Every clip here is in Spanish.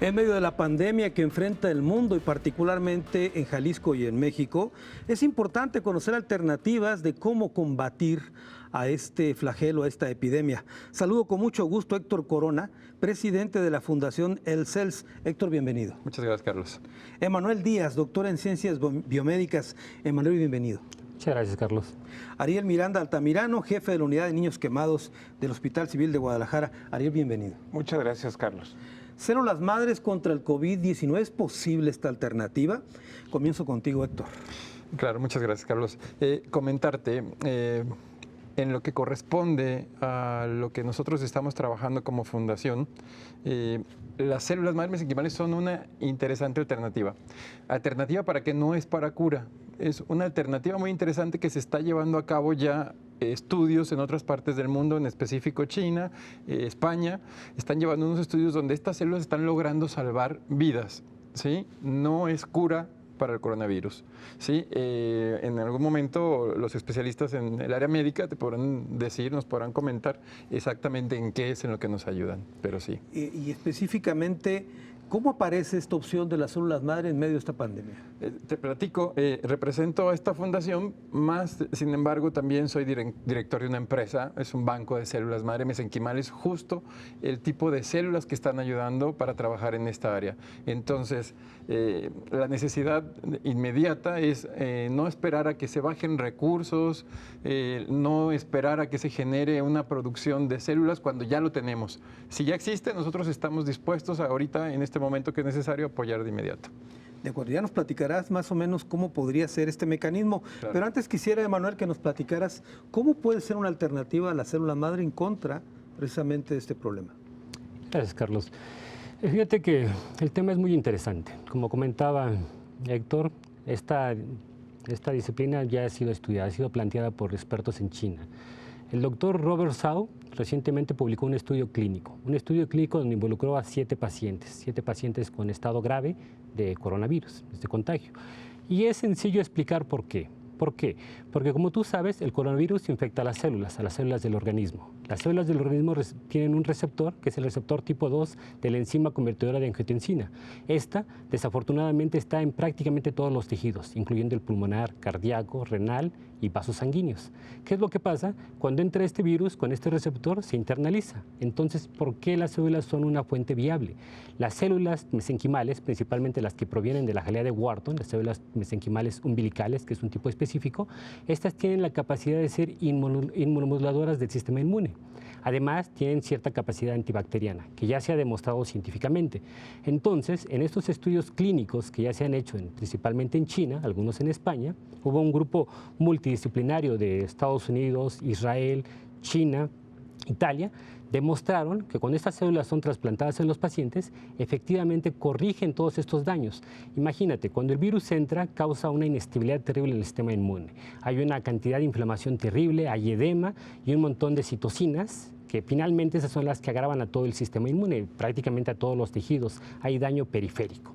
En medio de la pandemia que enfrenta el mundo y particularmente en Jalisco y en México, es importante conocer alternativas de cómo combatir a este flagelo, a esta epidemia. Saludo con mucho gusto a Héctor Corona, presidente de la Fundación El CELS. Héctor, bienvenido. Muchas gracias, Carlos. Emanuel Díaz, doctor en Ciencias Biomédicas. Emanuel, bienvenido. Muchas gracias, Carlos. Ariel Miranda Altamirano, jefe de la Unidad de Niños Quemados del Hospital Civil de Guadalajara. Ariel, bienvenido. Muchas gracias, Carlos. Células madres contra el COVID-19, ¿es posible esta alternativa? Comienzo contigo, Héctor. Claro, muchas gracias, Carlos. Comentarte, en lo que corresponde a lo que nosotros estamos trabajando como fundación, las células madres mesenquimales son una interesante alternativa. Alternativa para que no es para cura. Es una alternativa muy interesante que se está llevando a cabo ya estudios en otras partes del mundo, en específico China, España. Están llevando unos estudios donde estas células están logrando salvar vidas, ¿sí? No es cura para el coronavirus, ¿sí? En algún momento los especialistas en el área médica te podrán decir, nos podrán comentar exactamente en qué es en lo que nos ayudan, pero sí. Y específicamente, ¿cómo aparece esta opción de las células madre en medio de esta pandemia? Te platico, represento a esta fundación, más sin embargo también soy director de una empresa, es un banco de células madre mesenquimales, justo el tipo de células que están ayudando para trabajar en esta área. Entonces, la necesidad inmediata es no esperar a que se bajen recursos, no esperar a que se genere una producción de células cuando ya lo tenemos. Si ya existe, nosotros estamos dispuestos ahorita, en este momento que es necesario, apoyar de inmediato. De acuerdo, ya nos platicarás más o menos cómo podría ser este mecanismo, claro. Pero antes quisiera, Emanuel, que nos platicaras cómo puede ser una alternativa a la célula madre en contra precisamente de este problema. Gracias, Carlos. Fíjate que el tema es muy interesante. Como comentaba Héctor, esta disciplina ya ha sido estudiada, ha sido planteada por expertos en China. El doctor Robert Zhao recientemente publicó un estudio clínico donde involucró a 7 pacientes con estado grave de coronavirus, de contagio. Y es sencillo explicar por qué. ¿Por qué? Porque como tú sabes, el coronavirus infecta a las células del organismo. Las células del organismo tienen un receptor, que es el receptor tipo 2 de la enzima convertidora de angiotensina. Esta, desafortunadamente, está en prácticamente todos los tejidos, incluyendo el pulmonar, cardíaco, renal y vasos sanguíneos. ¿Qué es lo que pasa? Cuando entra este virus con este receptor, se internaliza. Entonces, ¿por qué las células son una fuente viable? Las células mesenquimales, principalmente las que provienen de la jalea de Wharton, las células mesenquimales umbilicales, que es un tipo específico, estas tienen la capacidad de ser inmunomoduladoras del sistema inmune. Además, tienen cierta capacidad antibacteriana, que ya se ha demostrado científicamente. Entonces, en estos estudios clínicos que ya se han hecho principalmente en China, algunos en España, hubo un grupo multidisciplinario de Estados Unidos, Israel, China, Italia, demostraron que cuando estas células son trasplantadas en los pacientes, efectivamente corrigen todos estos daños. Imagínate, cuando el virus entra, causa una inestabilidad terrible en el sistema inmune. Hay una cantidad de inflamación terrible, hay edema y un montón de citocinas, que finalmente esas son las que agravan a todo el sistema inmune, prácticamente a todos los tejidos. Hay daño periférico.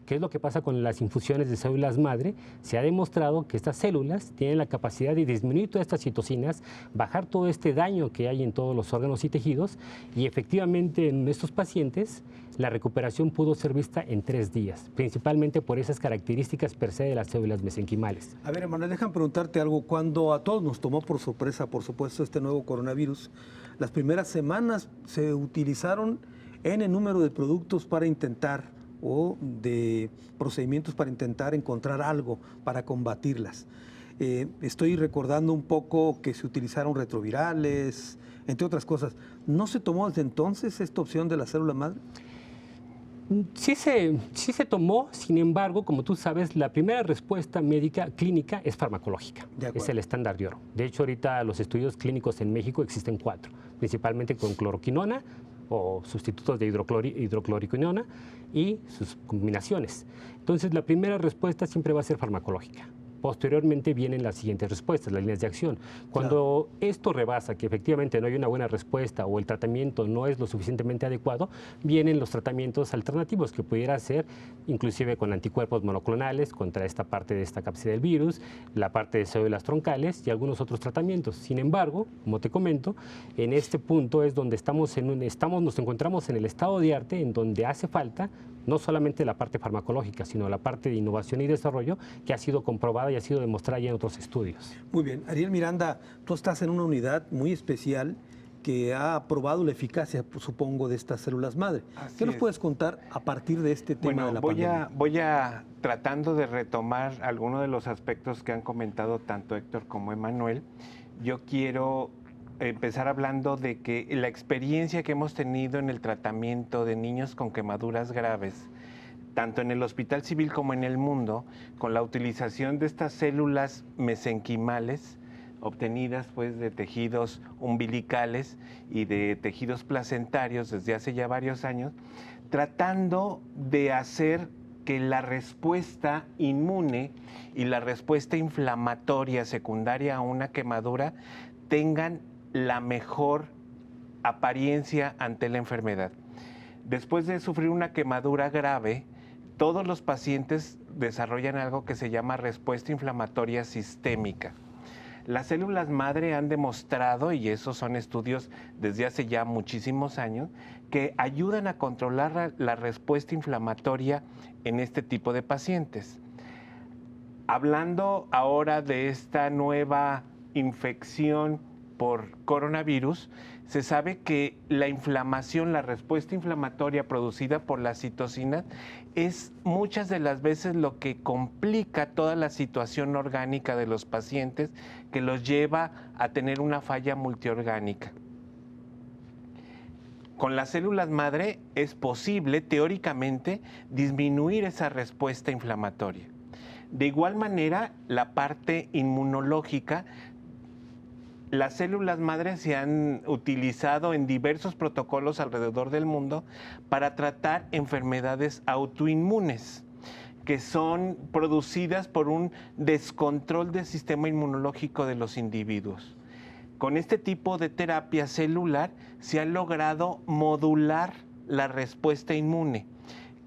¿Qué es lo que pasa con las infusiones de células madre? Se ha demostrado que estas células tienen la capacidad de disminuir todas estas citocinas, bajar todo este daño que hay en todos los órganos y tejidos, y efectivamente en estos pacientes la recuperación pudo ser vista en 3 días, principalmente por esas características per se de las células mesenquimales. A ver, Emanuel, déjame preguntarte algo. Cuando a todos nos tomó por sorpresa, por supuesto, este nuevo coronavirus, las primeras semanas se utilizaron N número de productos para intentar o de procedimientos para intentar encontrar algo para combatirlas. Estoy recordando un poco que se utilizaron retrovirales, entre otras cosas. ¿No se tomó desde entonces esta opción de la célula madre? Sí se tomó, sin embargo, como tú sabes, la primera respuesta médica clínica es farmacológica, es el estándar de oro. De hecho, ahorita los estudios clínicos en México existen 4, principalmente con cloroquinona o sustitutos de hidrocloroquinona y sus combinaciones. Entonces, la primera respuesta siempre va a ser farmacológica. posteriormente vienen las siguientes respuestas, las líneas de acción. Cuando esto rebasa, que efectivamente no hay una buena respuesta o el tratamiento no es lo suficientemente adecuado, vienen los tratamientos alternativos, que pudiera ser inclusive con anticuerpos monoclonales contra esta parte de esta cápside del virus, la parte de células troncales y algunos otros tratamientos. Sin embargo, como te comento, en este punto es donde nos encontramos en el estado de arte, en donde hace falta no solamente la parte farmacológica, sino la parte de innovación y desarrollo que ha sido comprobada y ha sido demostrada ya en otros estudios. Muy bien. Ariel Miranda, tú estás en una unidad muy especial que ha probado la eficacia, supongo, de estas células madre. ¿Qué nos puedes contar a partir de este tema de la pandemia? Voy a tratando de retomar algunos de los aspectos que han comentado tanto Héctor como Emanuel. Yo quiero empezar hablando de que la experiencia que hemos tenido en el tratamiento de niños con quemaduras graves, tanto en el Hospital Civil como en el mundo, con la utilización de estas células mesenquimales obtenidas pues de tejidos umbilicales y de tejidos placentarios desde hace ya varios años, tratando de hacer que la respuesta inmune y la respuesta inflamatoria secundaria a una quemadura tengan la mejor apariencia ante la enfermedad. Después de sufrir una quemadura grave, todos los pacientes desarrollan algo que se llama respuesta inflamatoria sistémica. Las células madre han demostrado, y esos son estudios desde hace ya muchísimos años, que ayudan a controlar la respuesta inflamatoria en este tipo de pacientes. Hablando ahora de esta nueva infección por coronavirus, se sabe que la inflamación, la respuesta inflamatoria producida por las citocinas es muchas de las veces lo que complica toda la situación orgánica de los pacientes, que los lleva a tener una falla multiorgánica. Con las células madre es posible, teóricamente, disminuir esa respuesta inflamatoria. De igual manera, la parte inmunológica, las células madre se han utilizado en diversos protocolos alrededor del mundo para tratar enfermedades autoinmunes que son producidas por un descontrol del sistema inmunológico de los individuos. Con este tipo de terapia celular se ha logrado modular la respuesta inmune,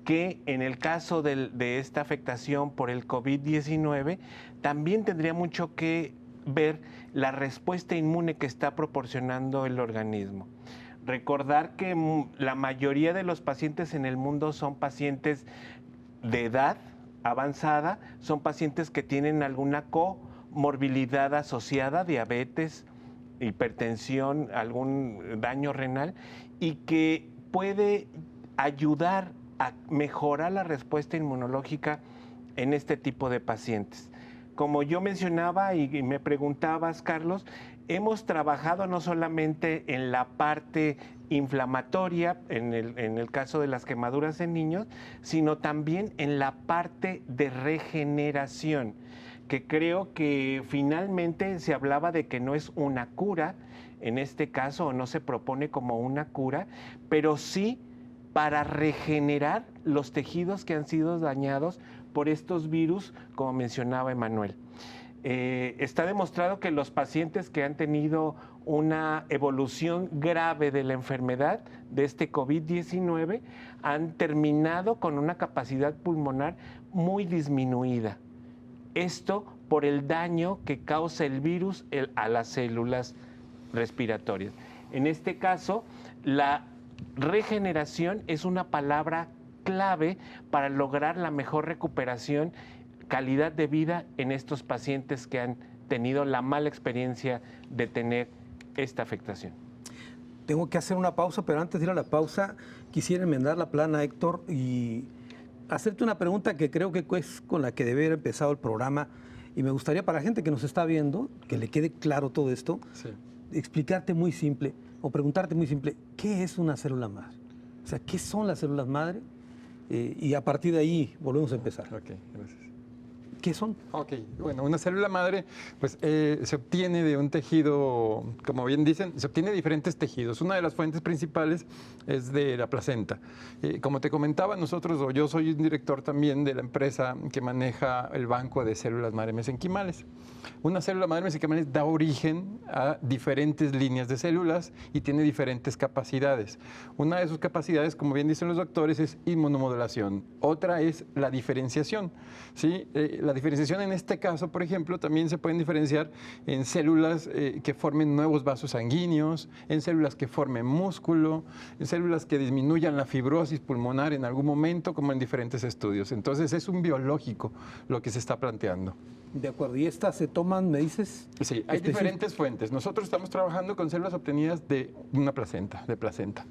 que en el caso de esta afectación por el COVID-19 también tendría mucho que ver la respuesta inmune que está proporcionando el organismo. Recordar que la mayoría de los pacientes en el mundo son pacientes de edad avanzada, son pacientes que tienen alguna comorbilidad asociada, diabetes, hipertensión, algún daño renal, y que puede ayudar a mejorar la respuesta inmunológica en este tipo de pacientes. Como yo mencionaba y me preguntabas, Carlos, hemos trabajado no solamente en la parte inflamatoria, en el caso de las quemaduras en niños, sino también en la parte de regeneración, que creo que finalmente se hablaba de que no es una cura, en este caso, o no se propone como una cura, pero sí para regenerar los tejidos que han sido dañados por estos virus, como mencionaba Emanuel. Está demostrado que los pacientes que han tenido una evolución grave de la enfermedad de este COVID-19 han terminado con una capacidad pulmonar muy disminuida. Esto por el daño que causa el virus a las células respiratorias. En este caso, la regeneración es una palabra clave para lograr la mejor recuperación, calidad de vida en estos pacientes que han tenido la mala experiencia de tener esta afectación. Tengo que hacer una pausa, pero antes de ir a la pausa, quisiera enmendar la plana, Héctor, y hacerte una pregunta que creo que es con la que debe haber empezado el programa, y me gustaría para la gente que nos está viendo, que le quede claro todo esto, explicarte muy simple, o preguntarte muy simple, ¿qué es una célula madre? O sea, ¿qué son las células madre? Y a partir de ahí volvemos a empezar. Ok, gracias. ¿Qué son? Ok, bueno, una célula madre pues se obtiene de un tejido, como bien dicen, se obtiene de diferentes tejidos. Una de las fuentes principales es de la placenta. Como te comentaba, nosotros, o yo soy un director también de la empresa que maneja el banco de células madre mesenquimales. Una célula madre mesenquimales da origen a diferentes líneas de células y tiene diferentes capacidades. Una de sus capacidades, como bien dicen los doctores, es inmunomodulación. Otra es la diferenciación, ¿sí? La diferenciación en este caso, por ejemplo, también se pueden diferenciar en células que formen nuevos vasos sanguíneos, en células que formen músculo, en células que disminuyan la fibrosis pulmonar en algún momento, como en diferentes estudios. Entonces es un biológico lo que se está planteando. De acuerdo. ¿Y estas se toman, me dices? Sí, hay diferentes fuentes. Nosotros estamos trabajando con células obtenidas de una placenta, de placenta.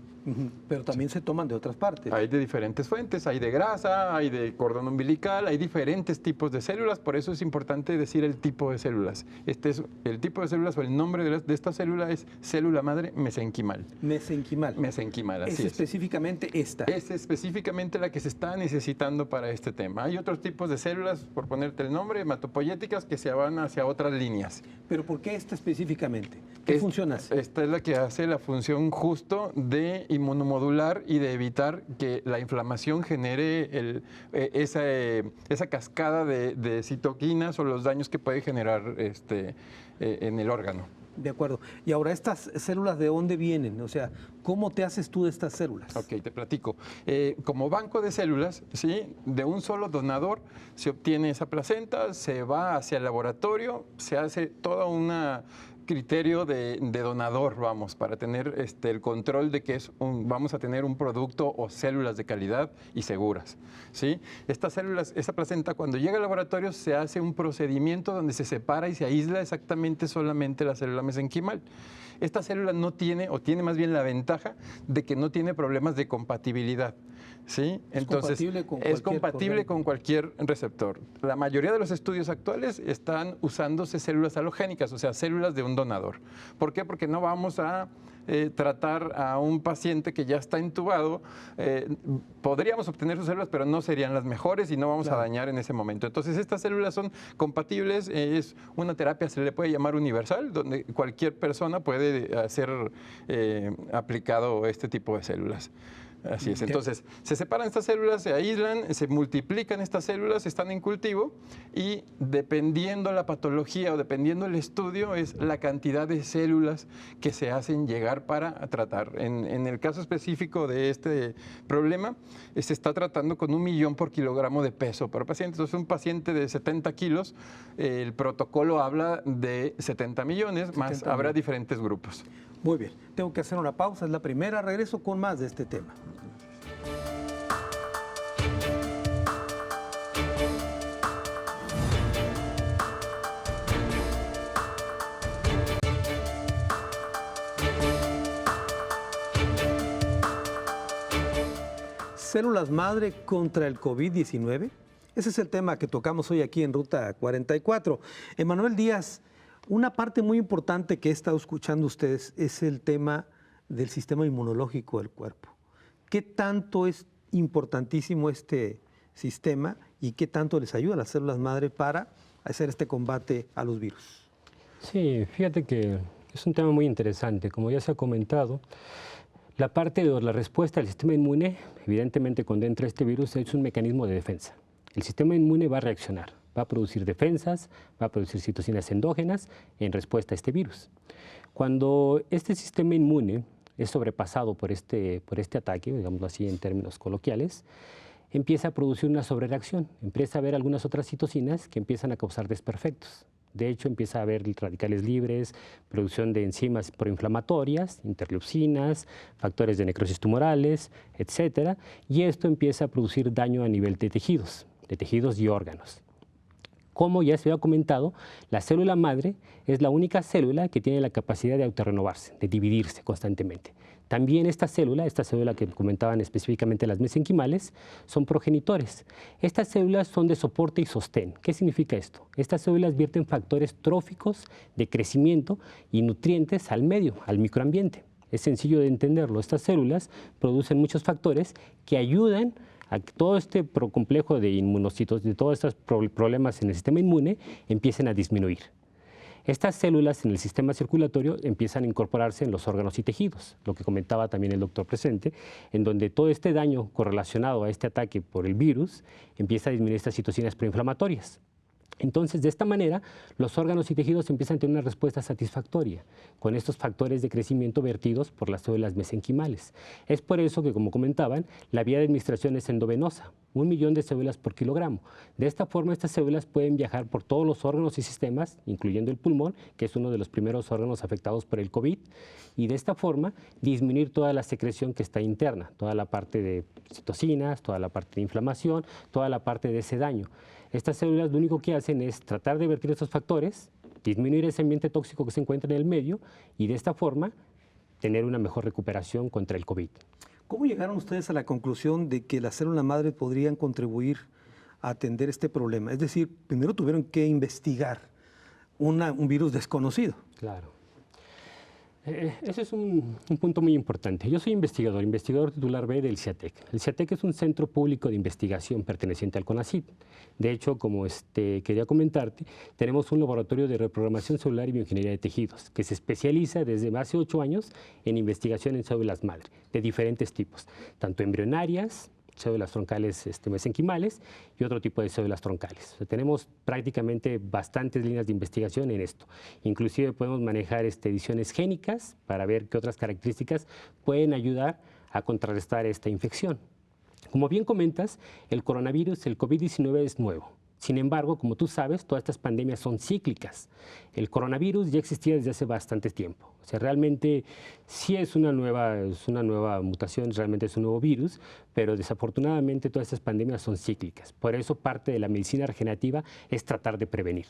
Pero también se toman de otras partes. Hay de diferentes fuentes, hay de grasa, hay de cordón umbilical, hay diferentes tipos de células, por eso es importante decir el tipo de células. Este es el tipo de células o el nombre de esta célula es célula madre mesenquimal. Mesenquimal. Mesenquimal, así Es es. específicamente esta. Es específicamente la que se está necesitando para este tema. Hay otros tipos de células, por ponerte el nombre, hematopoyéticas, que se van hacia otras líneas. ¿Pero por qué esta específicamente? ¿Qué funciona así? Esta es la que hace la función justo de inmunomodular y de evitar que la inflamación genere esa cascada de citoquinas o los daños que puede generar en el órgano. De acuerdo. Y ahora, ¿estas células de dónde vienen? O sea, ¿cómo te haces tú de estas células? Ok, te platico. Como banco de células, ¿sí? De un solo donador se obtiene esa placenta, se va hacia el laboratorio, se hace toda una criterio de donador, vamos, para tener el control de que vamos a tener un producto o células de calidad y seguras, ¿sí? Estas células, esa placenta, cuando llega al laboratorio se hace un procedimiento donde se separa y se aísla exactamente solamente la célula mesenquimal. Esta célula no tiene, o tiene más bien la ventaja de que no tiene problemas de compatibilidad, ¿sí? Entonces, es compatible con cualquier receptor. La mayoría de los estudios actuales están usándose células halogénicas, o sea, células de un donador. ¿Por qué? Porque no vamos a tratar a un paciente que ya está intubado. Podríamos obtener sus células, pero no serían las mejores y no vamos a dañar en ese momento. Entonces, estas células son compatibles. Es una terapia, se le puede llamar universal, donde cualquier persona puede hacer aplicado este tipo de células. Así es. Entonces, se separan estas células, se aíslan, se multiplican estas células, están en cultivo y dependiendo la patología o dependiendo el estudio es la cantidad de células que se hacen llegar para tratar. En el caso específico de este problema, se está tratando con 1 millón por kilogramo de peso por paciente. Entonces, un paciente de 70 kilos, el protocolo habla de 70 millones, más habrá diferentes grupos. Muy bien, tengo que hacer una pausa, es la primera, regreso con más de este tema. Células madre contra el COVID-19. Ese es el tema que tocamos hoy aquí en Ruta 44. Emanuel Díaz, una parte muy importante que he estado escuchando ustedes es el tema del sistema inmunológico del cuerpo. ¿Qué tanto es importantísimo este sistema y qué tanto les ayuda a las células madre para hacer este combate a los virus? Sí, fíjate que es un tema muy interesante. Como ya se ha comentado, la parte de la respuesta del sistema inmune, evidentemente cuando entra este virus, es un mecanismo de defensa. El sistema inmune va a reaccionar, va a producir defensas, va a producir citocinas endógenas en respuesta a este virus. Cuando este sistema inmune es sobrepasado por este ataque, digámoslo así en términos coloquiales, empieza a producir una sobrereacción, empieza a haber algunas otras citocinas que empiezan a causar desperfectos. De hecho, empieza a haber radicales libres, producción de enzimas proinflamatorias, interleucinas, factores de necrosis tumorales, etc. Y esto empieza a producir daño a nivel de tejidos y órganos. Como ya se había comentado, la célula madre es la única célula que tiene la capacidad de autorrenovarse, de dividirse constantemente. También esta célula que comentaban específicamente las mesenquimales, son progenitores. Estas células son de soporte y sostén. ¿Qué significa esto? Estas células vierten factores tróficos de crecimiento y nutrientes al medio, al microambiente. Es sencillo de entenderlo. Estas células producen muchos factores que ayudan a que todo este complejo de inmunocitos, de todos estos problemas en el sistema inmune, empiecen a disminuir. Estas células en el sistema circulatorio empiezan a incorporarse en los órganos y tejidos, lo que comentaba también el doctor presente, en donde todo este daño correlacionado a este ataque por el virus empieza a disminuir estas citocinas proinflamatorias. Entonces, de esta manera, los órganos y tejidos empiezan a tener una respuesta satisfactoria con estos factores de crecimiento vertidos por las células mesenquimales. Es por eso que, como comentaban, la vía de administración es endovenosa, 1 millón de células por kilogramo. De esta forma, estas células pueden viajar por todos los órganos y sistemas, incluyendo el pulmón, que es uno de los primeros órganos afectados por el COVID, y de esta forma disminuir toda la secreción que está interna, toda la parte de citocinas, toda la parte de inflamación, toda la parte de ese daño. Estas células lo único que hacen es tratar de vertir estos factores, disminuir ese ambiente tóxico que se encuentra en el medio y de esta forma tener una mejor recuperación contra el COVID. ¿Cómo llegaron ustedes a la conclusión de que las células madre podrían contribuir a atender este problema? Es decir, primero tuvieron que investigar un virus desconocido. Claro. Ese es un punto muy importante. Yo soy investigador titular B del CIATEC. El CIATEC es un centro público de investigación perteneciente al CONACYT. De hecho, como quería comentarte, tenemos un laboratorio de reprogramación celular y bioingeniería de tejidos que se especializa desde hace 8 años en investigación en células madre de diferentes tipos, tanto embrionarias, células troncales mesenquimales y otro tipo de células troncales. O sea, tenemos prácticamente bastantes líneas de investigación en esto. Inclusive podemos manejar ediciones génicas para ver qué otras características pueden ayudar a contrarrestar esta infección. Como bien comentas, el coronavirus, el COVID-19 es nuevo. Sin embargo, como tú sabes, todas estas pandemias son cíclicas. El coronavirus ya existía desde hace bastante tiempo. O sea, realmente sí es una nueva mutación, realmente es un nuevo virus, pero desafortunadamente todas estas pandemias son cíclicas. Por eso parte de la medicina regenerativa es tratar de prevenir.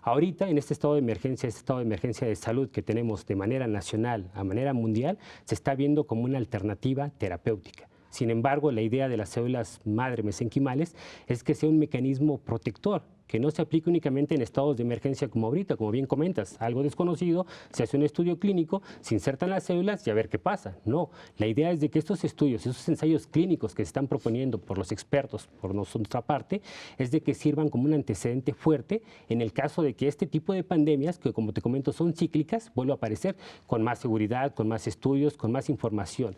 Ahorita, en este estado de emergencia de salud que tenemos de manera nacional a manera mundial, se está viendo como una alternativa terapéutica. Sin embargo, la idea de las células madre mesenquimales es que sea un mecanismo protector, que no se aplique únicamente en estados de emergencia como ahorita, como bien comentas, algo desconocido, se hace un estudio clínico, se insertan las células y a ver qué pasa. No, la idea es de que estos estudios, esos ensayos clínicos que se están proponiendo por los expertos, por nuestra parte, es de que sirvan como un antecedente fuerte en el caso de que este tipo de pandemias, que como te comento son cíclicas, vuelva a aparecer con más seguridad, con más estudios, con más información.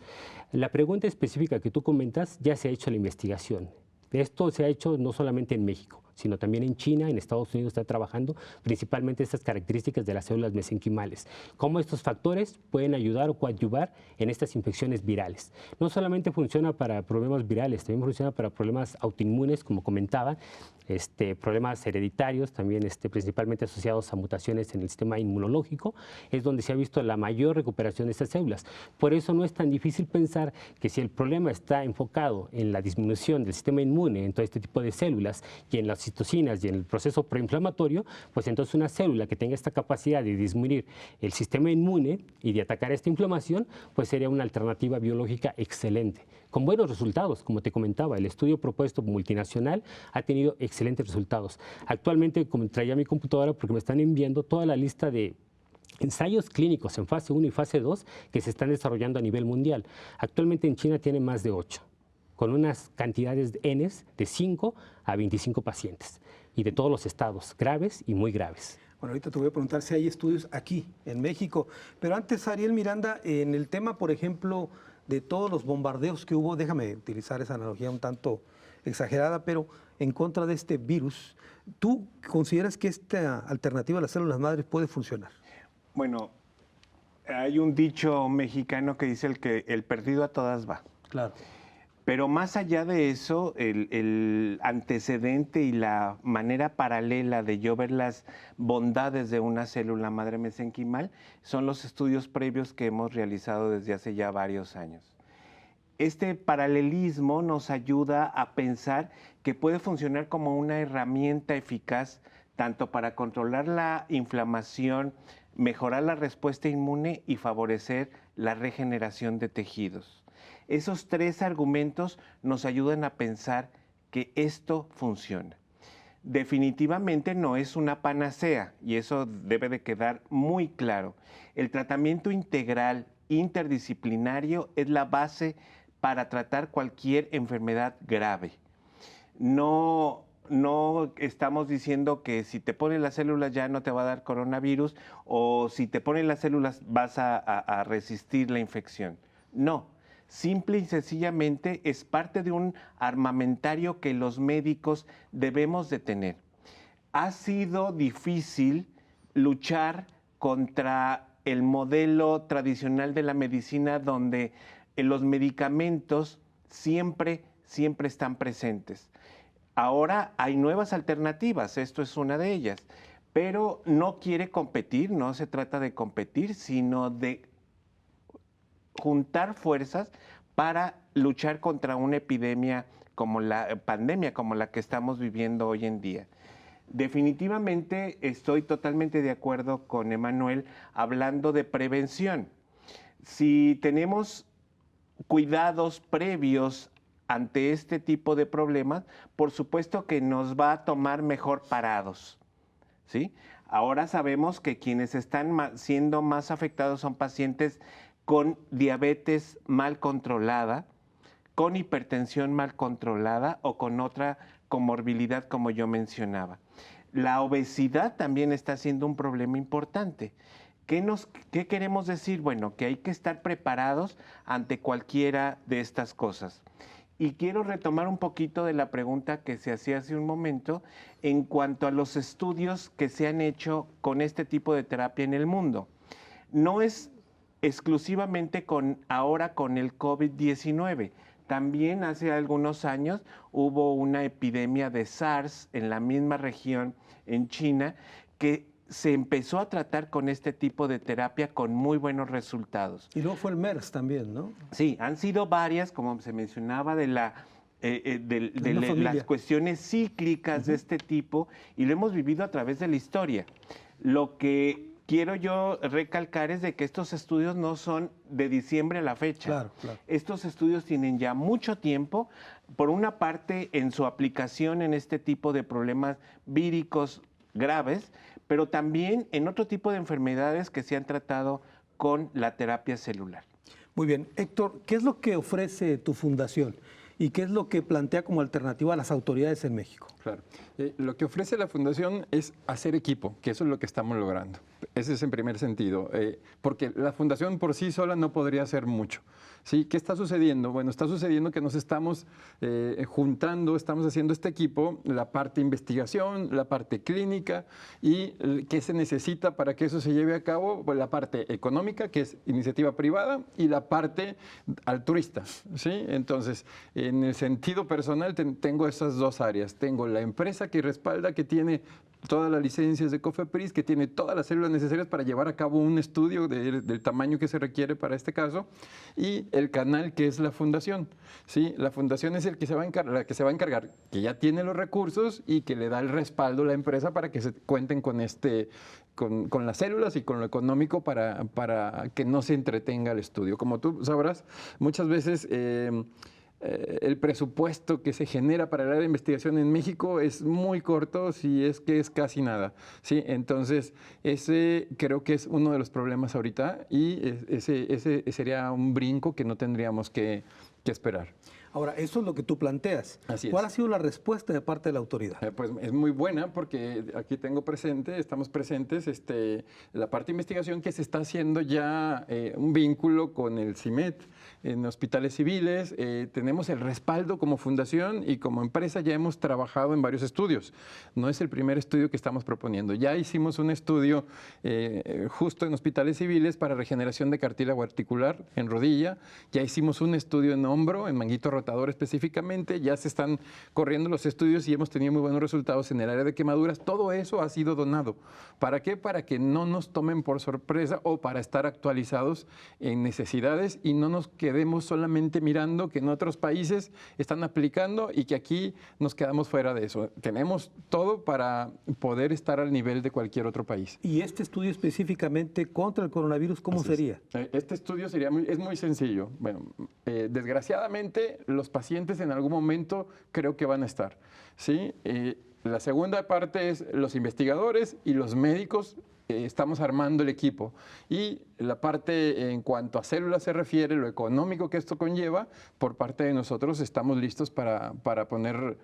La pregunta específica que tú comentas, ya se ha hecho la investigación. Esto se ha hecho no solamente en México, sino también en China, en Estados Unidos está trabajando principalmente estas características de las células mesenquimales. Cómo estos factores pueden ayudar o coadyuvar en estas infecciones virales. No solamente funciona para problemas virales, también funciona para problemas autoinmunes, como comentaba, problemas hereditarios, también principalmente asociados a mutaciones en el sistema inmunológico, es donde se ha visto la mayor recuperación de estas células. Por eso no es tan difícil pensar que si el problema está enfocado en la disminución del sistema inmune, en todo este tipo de células y en las citocinas y en el proceso proinflamatorio, pues entonces una célula que tenga esta capacidad de disminuir el sistema inmune y de atacar esta inflamación, pues sería una alternativa biológica excelente, con buenos resultados. Como te comentaba, el estudio propuesto multinacional ha tenido excelentes resultados. Actualmente, como traía mi computadora porque me están enviando toda la lista de ensayos clínicos en fase 1 y fase 2 que se están desarrollando a nivel mundial. Actualmente en China tiene más de 8. Con unas cantidades de Ns de 5 a 25 pacientes y de todos los estados, graves y muy graves. Bueno, ahorita te voy a preguntar si hay estudios aquí, en México. Pero antes, Ariel Miranda, en el tema, por ejemplo, de todos los bombardeos que hubo, déjame utilizar esa analogía un tanto exagerada, pero en contra de este virus, ¿tú consideras que esta alternativa a las células madres puede funcionar? Bueno, hay un dicho mexicano que dice que el perdido a todas va. Claro. Pero más allá de eso, el antecedente y la manera paralela de yo ver las bondades de una célula madre mesenquimal son los estudios previos que hemos realizado desde hace ya varios años. Este paralelismo nos ayuda a pensar que puede funcionar como una herramienta eficaz tanto para controlar la inflamación, mejorar la respuesta inmune y favorecer la regeneración de tejidos. Esos 3 argumentos nos ayudan a pensar que esto funciona. Definitivamente no es una panacea y eso debe de quedar muy claro. El tratamiento integral interdisciplinario es la base para tratar cualquier enfermedad grave. No estamos diciendo que si te ponen las células ya no te va a dar coronavirus, o si te ponen las células vas a resistir la infección. No, simple y sencillamente es parte de un armamentario que los médicos debemos de tener. Ha sido difícil luchar contra el modelo tradicional de la medicina, donde los medicamentos siempre están presentes. Ahora hay nuevas alternativas, esto es una de ellas, pero no quiere competir, no se trata de competir, sino de juntar fuerzas para luchar contra una epidemia como la pandemia, como la que estamos viviendo hoy en día. Definitivamente estoy totalmente de acuerdo con Emanuel hablando de prevención. Si tenemos cuidados previos ante este tipo de problemas, por supuesto que nos va a tomar mejor parados, ¿sí? Ahora sabemos que quienes están siendo más afectados son pacientes con diabetes mal controlada, con hipertensión mal controlada o con otra comorbilidad como yo mencionaba. La obesidad también está siendo un problema importante. ¿Qué queremos decir? Bueno, que hay que estar preparados ante cualquiera de estas cosas. Y quiero retomar un poquito de la pregunta que se hacía hace un momento en cuanto a los estudios que se han hecho con este tipo de terapia en el mundo. No es exclusivamente ahora con el COVID-19. También hace algunos años hubo una epidemia de SARS en la misma región en China que se empezó a tratar con este tipo de terapia con muy buenos resultados. Y luego fue el MERS también, ¿no? Sí, han sido varias, como se mencionaba, de las cuestiones cíclicas de este tipo, y lo hemos vivido a través de la historia. Lo que quiero yo recalcar es de que estos estudios no son de diciembre a la fecha. Claro, claro. Estos estudios tienen ya mucho tiempo, por una parte en su aplicación en este tipo de problemas víricos graves, pero también en otro tipo de enfermedades que se han tratado con la terapia celular. Muy bien. Héctor, ¿qué es lo que ofrece tu fundación y qué es lo que plantea como alternativa a las autoridades en México? Claro. Lo que ofrece la Fundación es hacer equipo, que eso es lo que estamos logrando. Ese es en primer sentido, porque la Fundación por sí sola no podría hacer mucho. ¿Sí? ¿Qué está sucediendo? Bueno, está sucediendo que nos estamos juntando, estamos haciendo este equipo, la parte investigación, la parte clínica, y qué se necesita para que eso se lleve a cabo, pues la parte económica, que es iniciativa privada, y la parte altruista. ¿Sí? Entonces, en el sentido personal tengo esas dos áreas. Tengo la empresa que respalda, que tiene todas las licencias de COFEPRIS, que tiene todas las células necesarias para llevar a cabo un estudio del tamaño que se requiere para este caso, y el canal que es la fundación. ¿Sí? La fundación es la que se va a encargar, que ya tiene los recursos y que le da el respaldo a la empresa para que se cuenten con con las células y con lo económico para que no se entretenga el estudio. Como tú sabrás, muchas veces el presupuesto que se genera para el área de investigación en México es muy corto, si es que es casi nada. ¿Sí? Entonces, ese creo que es uno de los problemas ahorita, y ese sería un brinco que no tendríamos que esperar. Ahora, eso es lo que tú planteas. Así es. ¿Cuál ha sido la respuesta de parte de la autoridad? Pues es muy buena, porque aquí estamos presentes la parte de investigación que se está haciendo ya un vínculo con el CIMED en hospitales civiles. Tenemos el respaldo como fundación, y como empresa ya hemos trabajado en varios estudios. No es el primer estudio que estamos proponiendo. Ya hicimos un estudio justo en hospitales civiles para regeneración de cartílago articular en rodilla. Ya hicimos un estudio en hombro, en manguito rotador específicamente. Ya se están corriendo los estudios y hemos tenido muy buenos resultados en el área de quemaduras. Todo eso ha sido donado. ¿Para qué? Para que no nos tomen por sorpresa, o para estar actualizados en necesidades y no nos quedemos solamente mirando que en otros países están aplicando y que aquí nos quedamos fuera de eso. Tenemos todo para poder estar al nivel de cualquier otro país. ¿Y este estudio específicamente contra el coronavirus, cómo sería? Este estudio es muy sencillo. Bueno, desgraciadamente los pacientes en algún momento creo que van a estar. ¿Sí? La segunda parte es los investigadores y los médicos estamos armando el equipo. Y la parte en cuanto a células se refiere, lo económico que esto conlleva, por parte de nosotros estamos listos para poner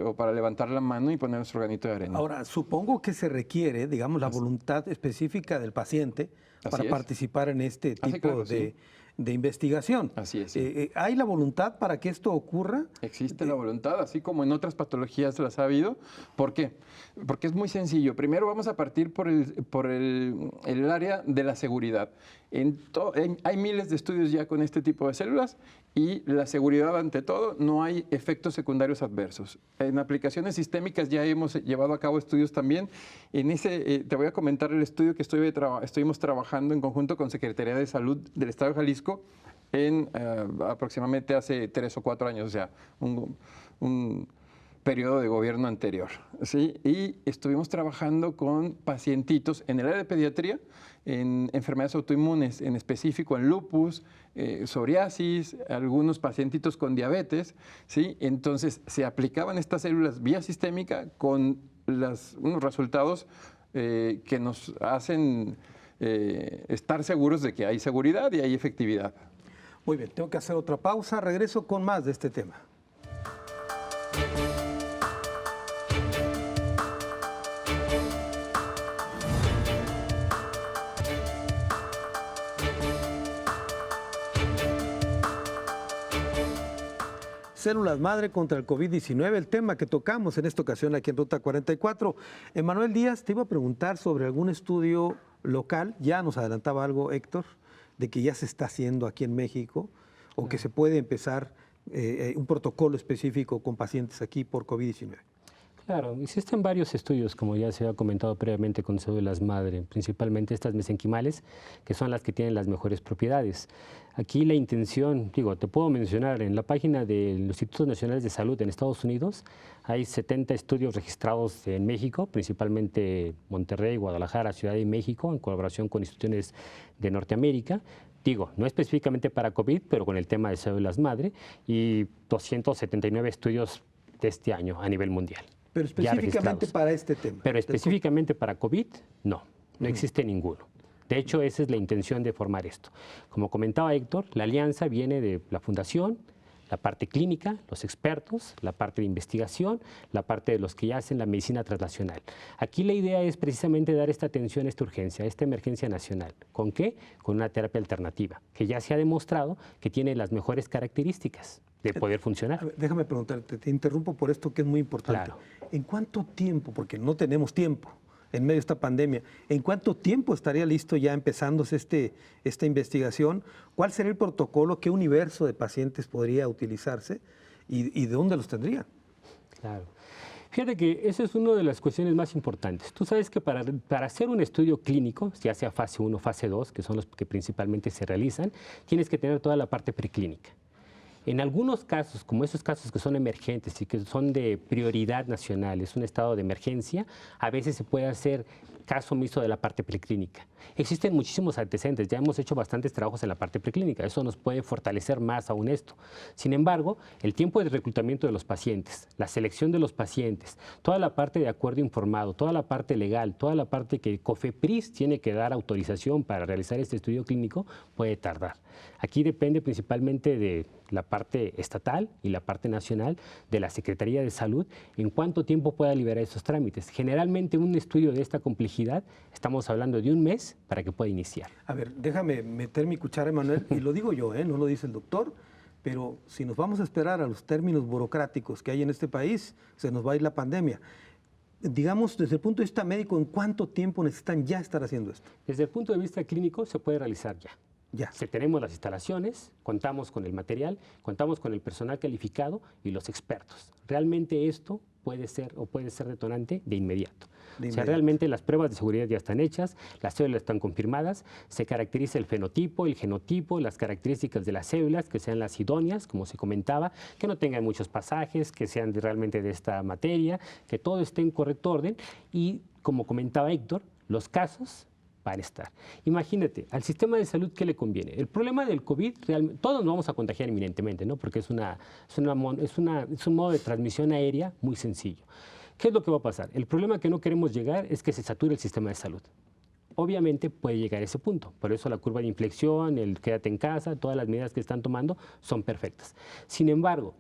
o para levantar la mano y poner nuestro granito de arena. Ahora, supongo que se requiere, digamos, la voluntad específica del paciente para es. participar en este tipo claro, sí. de investigación. Así es, sí. ¿Hay la voluntad para que esto ocurra? Existe la voluntad, así como en otras patologías las ha habido. ¿Por qué? Porque es muy sencillo. Primero vamos a partir por el área de la seguridad. Hay miles de estudios ya con este tipo de células y la seguridad ante todo, no hay efectos secundarios adversos. En aplicaciones sistémicas ya hemos llevado a cabo estudios también. Te voy a comentar el estudio que estuvimos trabajando en conjunto con Secretaría de Salud del Estado de Jalisco en aproximadamente hace 3 o 4 años, o sea, un periodo de gobierno anterior, ¿sí? Y estuvimos trabajando con pacientitos en el área de pediatría, en enfermedades autoinmunes, en específico en lupus, psoriasis, algunos pacientitos con diabetes, ¿sí? Entonces se aplicaban estas células vía sistémica con unos resultados que nos hacen estar seguros de que hay seguridad y hay efectividad. Muy bien, tengo que hacer otra pausa. Regreso con más de este tema. Células madre contra el COVID-19, el tema que tocamos en esta ocasión aquí en Ruta 44. Emanuel Díaz, te iba a preguntar sobre algún estudio local, ya nos adelantaba algo Héctor, de que ya se está haciendo aquí en México o que se puede empezar un protocolo específico con pacientes aquí por COVID-19. Claro, existen varios estudios, como ya se ha comentado previamente, con células madre, principalmente estas mesenquimales, que son las que tienen las mejores propiedades. Aquí la intención, te puedo mencionar, en la página de los Institutos Nacionales de Salud en Estados Unidos, hay 70 estudios registrados en México, principalmente Monterrey, Guadalajara, Ciudad de México, en colaboración con instituciones de Norteamérica. No específicamente para COVID, pero con el tema de células madre, y 279 estudios de este año a nivel mundial. Pero específicamente para este tema. Pero específicamente para COVID, no existe ninguno. De hecho, esa es la intención de formar esto. Como comentaba Héctor, la alianza viene de la fundación, la parte clínica, los expertos, la parte de investigación, la parte de los que ya hacen la medicina translacional. Aquí la idea es precisamente dar esta atención, esta urgencia, esta emergencia nacional. ¿Con qué? Con una terapia alternativa, que ya se ha demostrado que tiene las mejores características de poder funcionar. A ver, déjame preguntarte, te interrumpo por esto que es muy importante. Claro. ¿En cuánto tiempo, porque no tenemos tiempo en medio de esta pandemia, en cuánto tiempo estaría listo ya empezándose esta investigación? ¿Cuál sería el protocolo? ¿Qué universo de pacientes podría utilizarse? ¿Y de dónde los tendrían? Claro. Fíjate que esa es una de las cuestiones más importantes. Tú sabes que para hacer un estudio clínico, ya sea fase 1 o fase 2, que son los que principalmente se realizan, tienes que tener toda la parte preclínica. En algunos casos, como esos casos que son emergentes y que son de prioridad nacional, es un estado de emergencia, a veces se puede hacer caso omiso de la parte preclínica. Existen muchísimos antecedentes, ya hemos hecho bastantes trabajos en la parte preclínica, eso nos puede fortalecer más aún esto. Sin embargo, el tiempo de reclutamiento de los pacientes, la selección de los pacientes, toda la parte de acuerdo informado, toda la parte legal, toda la parte que COFEPRIS tiene que dar autorización para realizar este estudio clínico, puede tardar. Aquí depende principalmente de la parte estatal y la parte nacional de la Secretaría de Salud en cuánto tiempo pueda liberar esos trámites. Generalmente un estudio de esta complejidad, estamos hablando de un mes para que pueda iniciar. A ver, déjame meter mi cuchara, Emanuel, y lo digo yo, no lo dice el doctor, pero si nos vamos a esperar a los términos burocráticos que hay en este país, se nos va a ir la pandemia. Digamos, desde el punto de vista médico, ¿en cuánto tiempo necesitan ya estar haciendo esto? Desde el punto de vista clínico se puede realizar ya. Ya. Si tenemos las instalaciones, contamos con el material, contamos con el personal calificado y los expertos. Realmente esto puede ser detonante de inmediato. O sea, realmente las pruebas de seguridad ya están hechas, las células están confirmadas, se caracteriza el fenotipo, el genotipo, las características de las células, que sean las idóneas, como se comentaba, que no tengan muchos pasajes, que sean realmente de esta materia, que todo esté en correcto orden y, como comentaba Héctor, los casos van a estar. Imagínate, al sistema de salud, ¿qué le conviene? El problema del COVID, todos nos vamos a contagiar inminentemente, ¿no? Porque es un modo de transmisión aérea muy sencillo. ¿Qué es lo que va a pasar? El problema que no queremos llegar es que se sature el sistema de salud. obviamente puede llegar a ese punto. Por eso la curva de inflexión, el quédate en casa, todas las medidas que están tomando son perfectas. Sin embargo,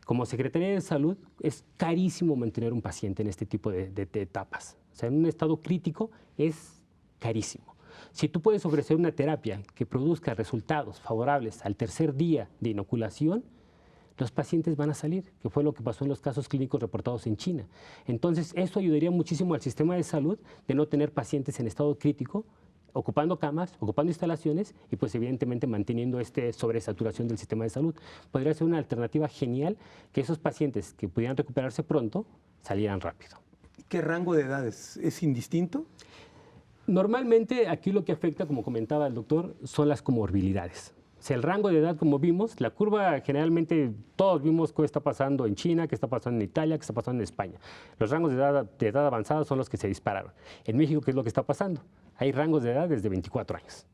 como Secretaría de Salud, es carísimo mantener un paciente en este tipo de etapas. O sea, en un estado crítico es carísimo. Si tú puedes ofrecer una terapia que produzca resultados favorables al tercer día de inoculación, los pacientes van a salir, que fue lo que pasó en los casos clínicos reportados en China. Entonces, esto ayudaría muchísimo al sistema de salud de no tener pacientes en estado crítico, ocupando camas, ocupando instalaciones y pues evidentemente manteniendo sobresaturación del sistema de salud. Podría ser una alternativa genial que esos pacientes que pudieran recuperarse pronto salieran rápido. ¿Qué rango de edades? ¿Es indistinto? Normalmente aquí lo que afecta, como comentaba el doctor, son las comorbilidades. O sea, el rango de edad, como vimos, la curva generalmente todos vimos qué está pasando en China, qué está pasando en Italia, qué está pasando en España. Los rangos de edad avanzada son los que se dispararon. En México, ¿qué es lo que está pasando? Hay rangos de edad desde 24 años.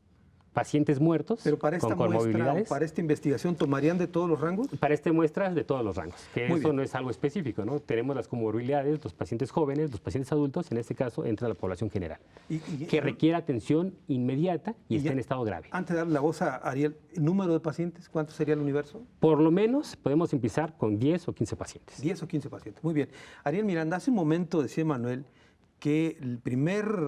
Pacientes muertos Pero para esta con muestra, comorbilidades. para esta investigación, ¿tomarían de todos los rangos? Para esta muestra de todos los rangos, que Muy eso bien. no es algo específico, ¿no? Tenemos las comorbilidades, los pacientes jóvenes, los pacientes adultos, en este caso entra la población general, que requiere atención inmediata y está ya- en estado grave. Antes de darle la voz a Ariel, ¿el número de pacientes? ¿Cuánto sería el universo? Por lo menos podemos empezar con 10 o 15 pacientes. 10 o 15 pacientes. Muy bien. Ariel Miranda, hace un momento decía Manuel que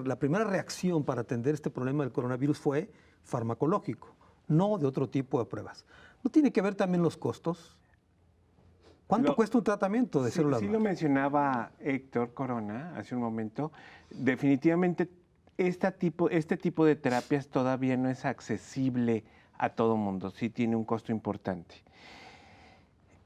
la primera reacción para atender este problema del coronavirus fue farmacológico, no de otro tipo de pruebas. ¿No tiene que ver también los costos? ¿Cuánto cuesta un tratamiento de células Sí lo madre? mencionaba Héctor Corona hace un momento. Definitivamente este tipo de terapias todavía no es accesible a todo mundo. Sí tiene un costo importante.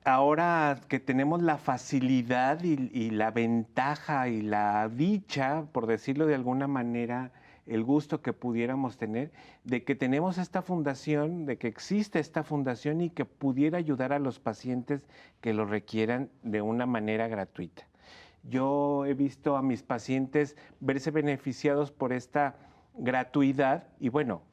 Ahora que tenemos la facilidad y la ventaja y la dicha, por decirlo de alguna manera, el gusto que pudiéramos tener, de que tenemos esta fundación, de que existe esta fundación y que pudiera ayudar a los pacientes que lo requieran de una manera gratuita. Yo he visto a mis pacientes verse beneficiados por esta gratuidad y bueno,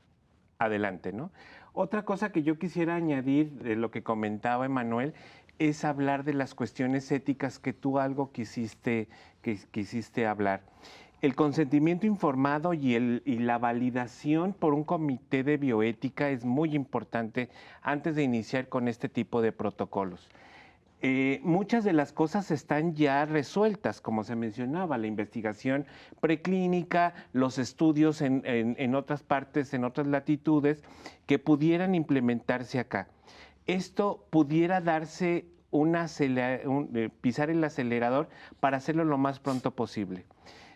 adelante, ¿no? Otra cosa que yo quisiera añadir de lo que comentaba Emanuel es hablar de las cuestiones éticas que tú algo quisiste hablar. El consentimiento informado y la validación por un comité de bioética es muy importante antes de iniciar con este tipo de protocolos. Muchas de las cosas están ya resueltas, como se mencionaba, la investigación preclínica, los estudios en otras partes, en otras latitudes, que pudieran implementarse acá. Esto pudiera darse pisar el acelerador para hacerlo lo más pronto posible.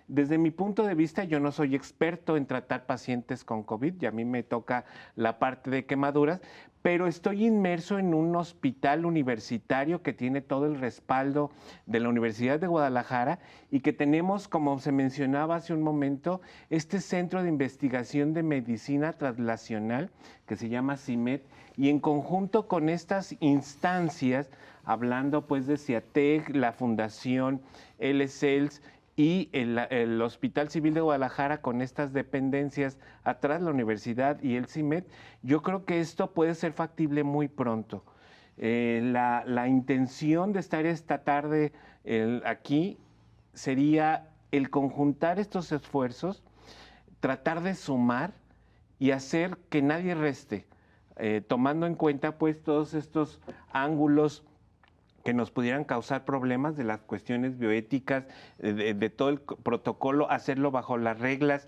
Desde mi punto de vista, yo no soy experto en tratar pacientes con COVID, y a mí me toca la parte de quemaduras, pero estoy inmerso en un hospital universitario que tiene todo el respaldo de la Universidad de Guadalajara y que tenemos, como se mencionaba hace un momento, este Centro de Investigación de Medicina Translacional que se llama CIMED, y en conjunto con estas instancias, hablando pues de CIATEC, la Fundación LCELS, y el Hospital Civil de Guadalajara con estas dependencias atrás, la universidad y el CIMED, yo creo que esto puede ser factible muy pronto. La intención de estar esta tarde aquí sería el conjuntar estos esfuerzos, tratar de sumar y hacer que nadie reste, tomando en cuenta pues todos estos ángulos que nos pudieran causar problemas de las cuestiones bioéticas, de todo el protocolo, hacerlo bajo las reglas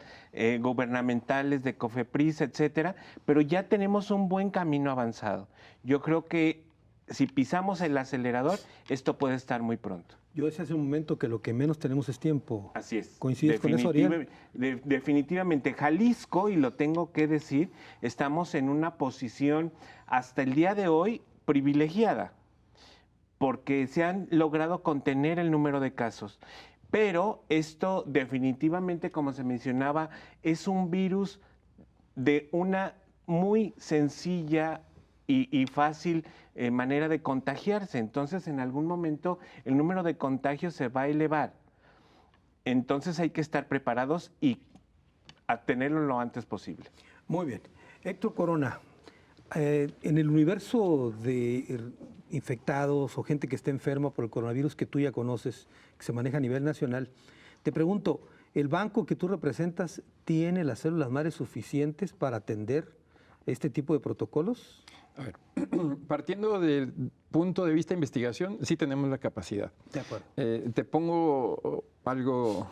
gubernamentales de COFEPRIS, etcétera, pero ya tenemos un buen camino avanzado. Yo creo que si pisamos el acelerador, esto puede estar muy pronto. Yo decía hace un momento que lo que menos tenemos es tiempo. Así es. ¿Coincides con eso, Ariel? Definitivamente. Jalisco, y lo tengo que decir, estamos en una posición hasta el día de hoy privilegiada, porque se han logrado contener el número de casos. Pero esto definitivamente, como se mencionaba, es un virus de una muy sencilla y fácil manera de contagiarse. Entonces, en algún momento, el número de contagios se va a elevar. Entonces, hay que estar preparados y a tenerlo lo antes posible. Muy bien. Héctor Corona, en el universo de infectados o gente que está enferma por el coronavirus que tú ya conoces, que se maneja a nivel nacional, te pregunto, ¿El banco que tú representas tiene las células madres suficientes para atender este tipo de protocolos? A ver, partiendo del punto de vista de investigación, sí tenemos la capacidad. De acuerdo. Te pongo algo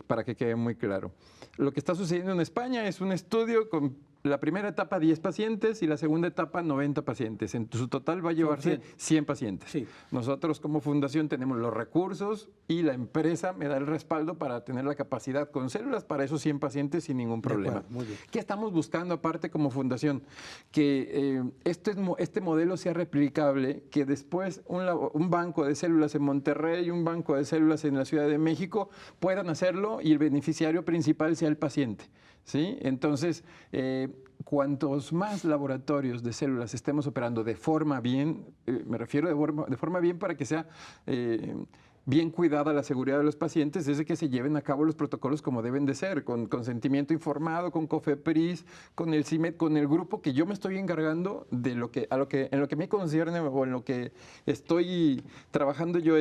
para que quede muy claro. Lo que está sucediendo en España es un estudio con la primera etapa 10 pacientes y la segunda etapa 90 pacientes. En su total va a llevarse 100 pacientes. Sí. Nosotros como fundación tenemos los recursos y la empresa me da el respaldo para tener la capacidad con células para esos 100 pacientes sin ningún problema. acuerdo, muy bien. ¿Qué estamos buscando aparte como fundación? Que este modelo sea replicable, que después un banco de células en Monterrey y un banco de células en la Ciudad de México puedan hacerlo y el beneficiario principal sea el paciente. ¿Sí? Entonces, cuantos más laboratorios de células estemos operando de forma bien, me refiero de forma bien para que sea bien cuidada la seguridad de los pacientes, es de que se lleven a cabo los protocolos como deben de ser, con consentimiento informado, con COFEPRIS, con el CIMED, con el grupo que yo me estoy encargando de en lo que me concierne o en lo que estoy trabajando yo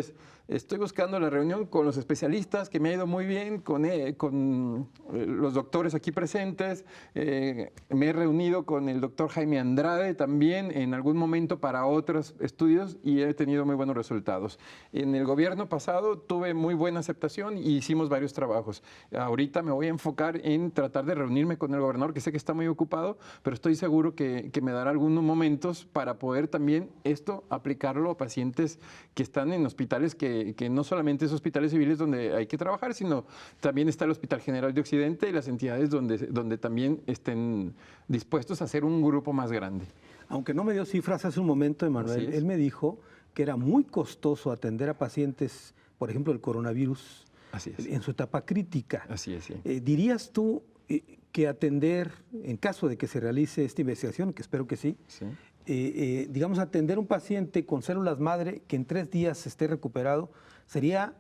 estoy buscando la reunión con los especialistas, que me ha ido muy bien, con los doctores aquí presentes. Me he reunido con el doctor Jaime Andrade también en algún momento para otros estudios y he tenido muy buenos resultados. En el gobierno pasado tuve muy buena aceptación y hicimos varios trabajos. Ahorita me voy a enfocar en tratar de reunirme con el gobernador, que sé que está muy ocupado, pero estoy seguro que me dará algunos momentos para poder también aplicarlo a pacientes que están en hospitales que no solamente es hospitales civiles donde hay que trabajar, sino también está el Hospital General de Occidente y las entidades donde también estén dispuestos a hacer un grupo más grande. Aunque no me dio cifras hace un momento, Emanuel, él me dijo que era muy costoso atender a pacientes, por ejemplo, el coronavirus, en su etapa crítica. Así es, sí. ¿Dirías tú que atender, en caso de que se realice esta investigación, que espero que sí, digamos, atender un paciente con células madre que en 3 días esté recuperado, sería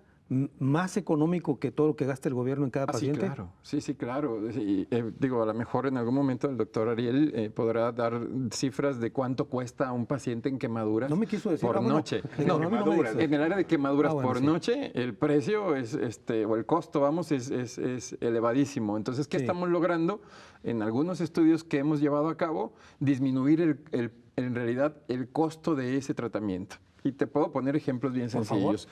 más económico que todo lo que gasta el gobierno en cada paciente? Sí, claro. Sí, digo, a lo mejor en algún momento el doctor Ariel podrá dar cifras de cuánto cuesta un paciente en quemaduras por noche. En el área de quemaduras por noche, el precio o el costo, vamos, es elevadísimo. Entonces, ¿qué estamos logrando? En algunos estudios que hemos llevado a cabo, disminuir en realidad el costo de ese tratamiento. Y te puedo poner ejemplos bien sencillos.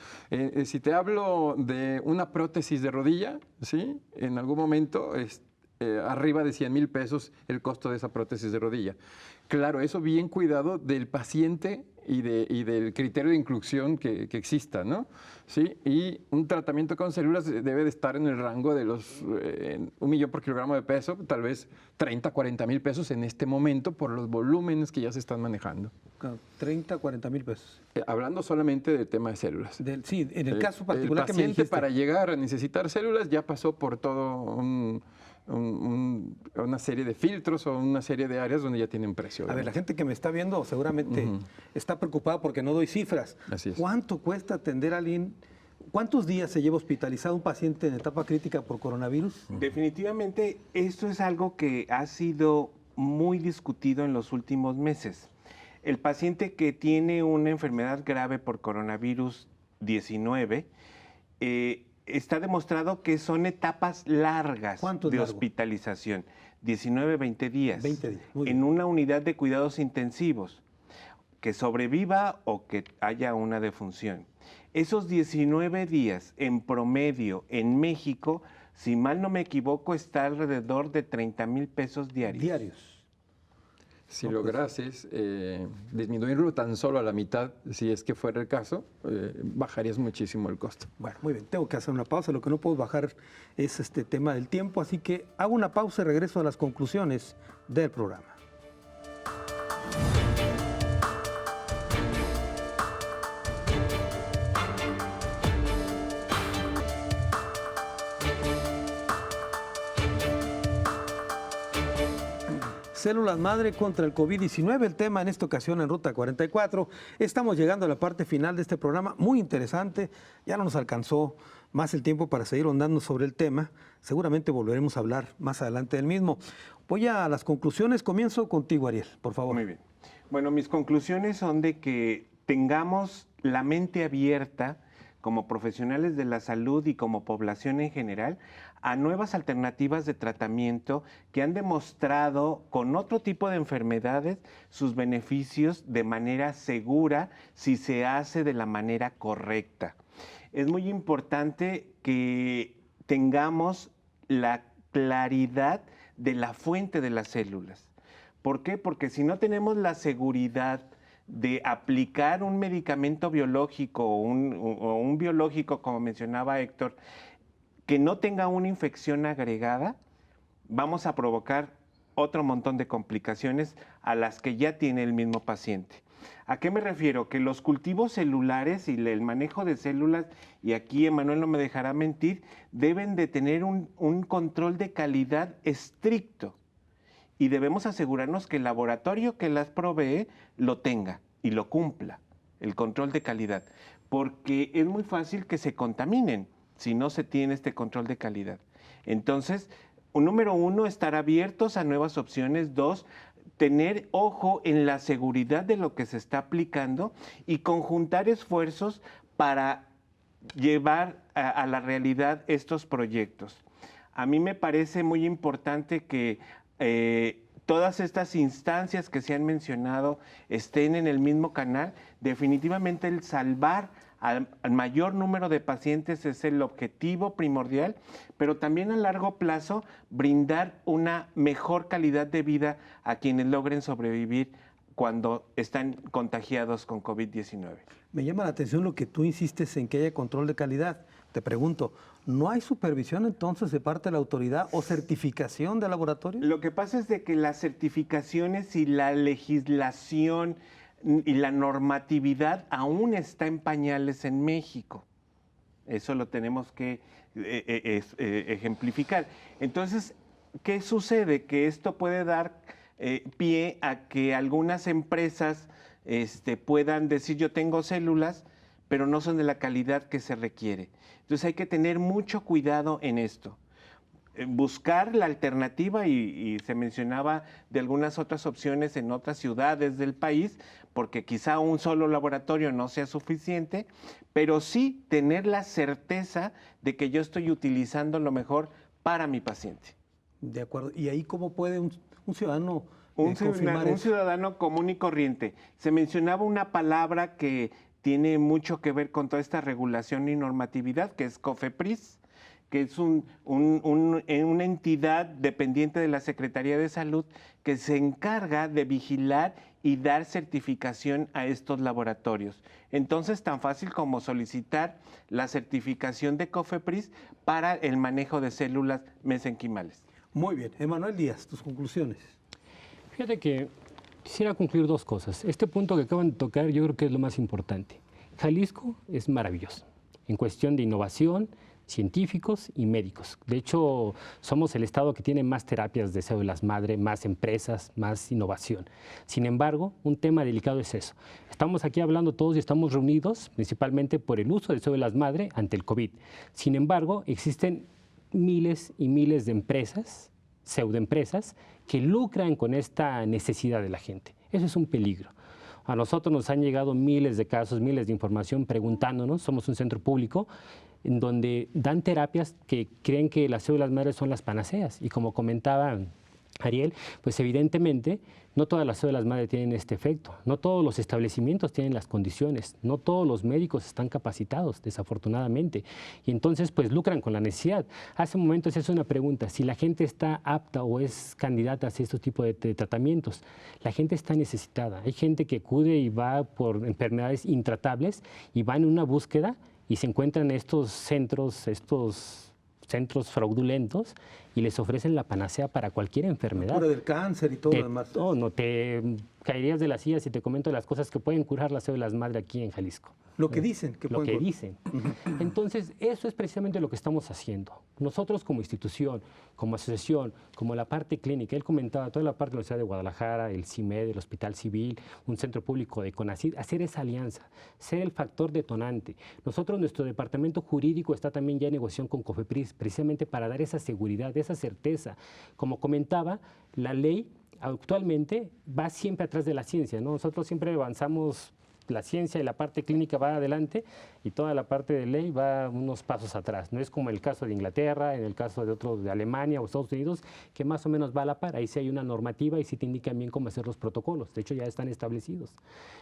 Si te hablo de una prótesis de rodilla, ¿sí? En algún momento arriba de 100,000 pesos el costo de esa prótesis de rodilla. Claro, eso bien cuidado del paciente y del criterio de inclusión que exista, ¿no? ¿Sí? Y un tratamiento con células debe de estar en el rango de los 1 millón por kilogramo de peso, tal vez 30, 40 mil pesos en este momento por los volúmenes que ya se están manejando. 30, 40 mil pesos. Hablando solamente del tema de células. Sí, en el caso particular que me dijiste. El paciente para llegar a necesitar células ya pasó por todo una serie de filtros o una serie de áreas donde ya tiene un precio. A ver, la gente que me está viendo seguramente está preocupada porque no doy cifras. Así es. ¿Cuánto cuesta atender a alguien? ¿Cuántos días se lleva hospitalizado un paciente en etapa crítica por coronavirus? Definitivamente esto es algo que ha sido muy discutido en los últimos meses. El paciente que tiene una enfermedad grave por coronavirus 19 está demostrado que son etapas largas de hospitalización, 19, 20 días, 20 días. En una unidad de cuidados intensivos, que sobreviva o que haya una defunción. Esos 19 días en promedio en México, si mal no me equivoco, está alrededor de 30,000 pesos diarios. Si lograses disminuirlo tan solo a la mitad, si es que fuera el caso, bajarías muchísimo el costo. Bueno, muy bien, tengo que hacer una pausa. Lo que no puedo bajar es este tema del tiempo, así que hago una pausa y regreso a las conclusiones del programa. Células madre contra el COVID-19, el tema en esta ocasión en Ruta 44. Estamos llegando a la parte final de este programa, muy interesante. Ya no nos alcanzó más el tiempo para seguir ondando sobre el tema. Seguramente volveremos a hablar más adelante del mismo. Voy a las conclusiones. Comienzo contigo, Ariel, por favor. Muy bien. Bueno, mis conclusiones son de que tengamos la mente abierta como profesionales de la salud y como población en general, a nuevas alternativas de tratamiento que han demostrado con otro tipo de enfermedades sus beneficios de manera segura si se hace de la manera correcta. Es muy importante que tengamos la claridad de la fuente de las células. ¿Por qué? Porque si no tenemos la seguridad de aplicar un medicamento biológico o un biológico, como mencionaba Héctor, que no tenga una infección agregada, vamos a provocar otro montón de complicaciones a las que ya tiene el mismo paciente. ¿A qué me refiero? Que los cultivos celulares y el manejo de células, y aquí Emanuel no me dejará mentir, deben de tener un control de calidad estricto. Y debemos asegurarnos que el laboratorio que las provee lo tenga y lo cumpla, el control de calidad, porque es muy fácil que se contaminen si no se tiene este control de calidad. Entonces, número 1, estar abiertos a nuevas opciones. 2, tener ojo en la seguridad de lo que se está aplicando y conjuntar esfuerzos para llevar a la realidad estos proyectos. A mí me parece muy importante que todas estas instancias que se han mencionado estén en el mismo canal. Definitivamente el salvar al mayor número de pacientes es el objetivo primordial, pero también a largo plazo brindar una mejor calidad de vida a quienes logren sobrevivir cuando están contagiados con COVID-19. Me llama la atención lo que tú insistes en que haya control de calidad. Te pregunto, ¿no hay supervisión entonces de parte de la autoridad o certificación de laboratorio? Lo que pasa es de que las certificaciones y la legislación y la normatividad aún está en pañales en México. Eso lo tenemos que ejemplificar. Entonces, ¿qué sucede? Que esto puede dar pie a que algunas empresas puedan decir yo tengo células, pero no son de la calidad que se requiere. Entonces hay que tener mucho cuidado en esto. Buscar la alternativa y se mencionaba de algunas otras opciones en otras ciudades del país, porque quizá un solo laboratorio no sea suficiente, pero sí tener la certeza de que yo estoy utilizando lo mejor para mi paciente. De acuerdo. ¿Y ahí cómo puede un ciudadano confirmar eso? Un ciudadano común y corriente. Se mencionaba una palabra que tiene mucho que ver con toda esta regulación y normatividad, que es COFEPRIS, que es una entidad dependiente de la Secretaría de Salud que se encarga de vigilar y dar certificación a estos laboratorios. Entonces, tan fácil como solicitar la certificación de COFEPRIS para el manejo de células mesenquimales. Muy bien. Emanuel Díaz, tus conclusiones. Fíjate que quisiera concluir dos cosas. Este punto que acaban de tocar yo creo que es lo más importante. Jalisco es maravilloso en cuestión de innovación, científicos y médicos. De hecho, somos el estado que tiene más terapias de células madre, más empresas, más innovación. Sin embargo, un tema delicado es eso. Estamos aquí hablando todos y estamos reunidos principalmente por el uso de células madre ante el COVID. Sin embargo, existen miles y miles de empresas, pseudoempresas, que lucran con esta necesidad de la gente. Eso es un peligro. A nosotros nos han llegado miles de casos, miles de información preguntándonos, somos un centro público, en donde dan terapias que creen que las células madres son las panaceas. Y como comentaba Ariel, pues evidentemente no todas las células madre tienen este efecto, no todos los establecimientos tienen las condiciones, no todos los médicos están capacitados, desafortunadamente. Y entonces pues lucran con la necesidad. Hace un momento se hace una pregunta, si la gente está apta o es candidata a hacer estos tipos de tratamientos. La gente está necesitada. Hay gente que acude y va por enfermedades intratables y va en una búsqueda y se encuentran estos centros fraudulentos y les ofrecen la panacea para cualquier enfermedad. La cura del cáncer y todo lo demás. No te caerías de la silla si te comento las cosas que pueden curar las células madre aquí en Jalisco. Lo que dicen. Lo que dicen. Entonces, eso es precisamente lo que estamos haciendo. Nosotros como institución, como asociación, como la parte clínica, él comentaba toda la parte de la Universidad de Guadalajara, el CIMED, el Hospital Civil, un centro público de CONACYT, hacer esa alianza, ser el factor detonante. Nosotros, nuestro departamento jurídico está también ya en negociación con COFEPRIS, precisamente para dar esa seguridad, esa certeza. Como comentaba, la ley actualmente va siempre atrás de la ciencia, ¿no? Nosotros siempre avanzamos la ciencia y la parte clínica va adelante y toda la parte de ley va unos pasos atrás. No es como el caso de Inglaterra, en el caso de otros de Alemania o Estados Unidos, que más o menos va a la par. Ahí sí hay una normativa y sí te indican bien cómo hacer los protocolos. De hecho, ya están establecidos.